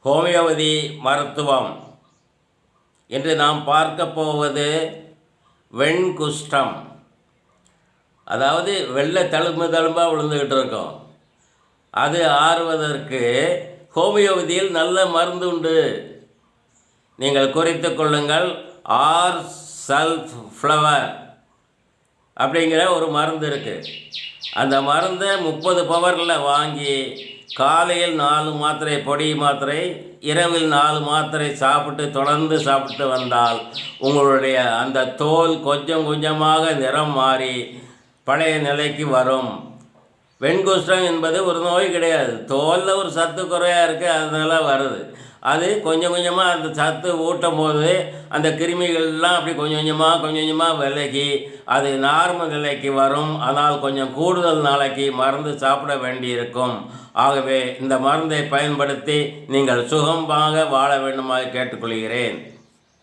Homeopathy மருத்துவம். இன்று நாம் பார்க்க போவது வெண்குஷ்டம். அதாவது வெள்ளை தழும்பாக விழுந்துக்கிட்டு இருக்கோம். அது ஆறுவதற்கு ஹோமியோபதியில் நல்ல மருந்து உண்டு. நீங்கள் குறித்து கொள்ளுங்கள். ஆர் சல்ஃப் ஃப்ளவர் அப்படிங்கிற ஒரு மருந்து இருக்குது. அந்த மருந்தை 30 பவரில் வாங்கி காலையில் 4 மாத்திரை பொடி மாத்திரை, இரவில் 4 மாத்திரை தொடர்ந்து சாப்பிட்டு வந்தால் உங்களுடைய அந்த தோல் கொஞ்சம் கொஞ்சமாக நிறம் மாறி பழைய நிலைக்கு வரும். வெண்குஷ்டம் என்பது ஒரு நோய் கிடையாது. தோலில் ஒரு சத்து குறையாக இருக்குது, அதனால வருது. அது கொஞ்சம் கொஞ்சமாக அந்த சத்து ஊட்டும் போது அந்த கிருமிகள்லாம் அப்படி கொஞ்சம் கொஞ்சமாக விலகி அது நார்மல் நிலைக்கு வரும். ஆனால் கொஞ்சம் கூடுதல் நாளைக்கு மருந்து சாப்பிட வேண்டியிருக்கும். ஆகவே இந்த மருந்தை பயன்படுத்தி நீங்கள் சுகமாக வாழ வேண்டுமாறு கேட்டுக்கொள்கிறேன்.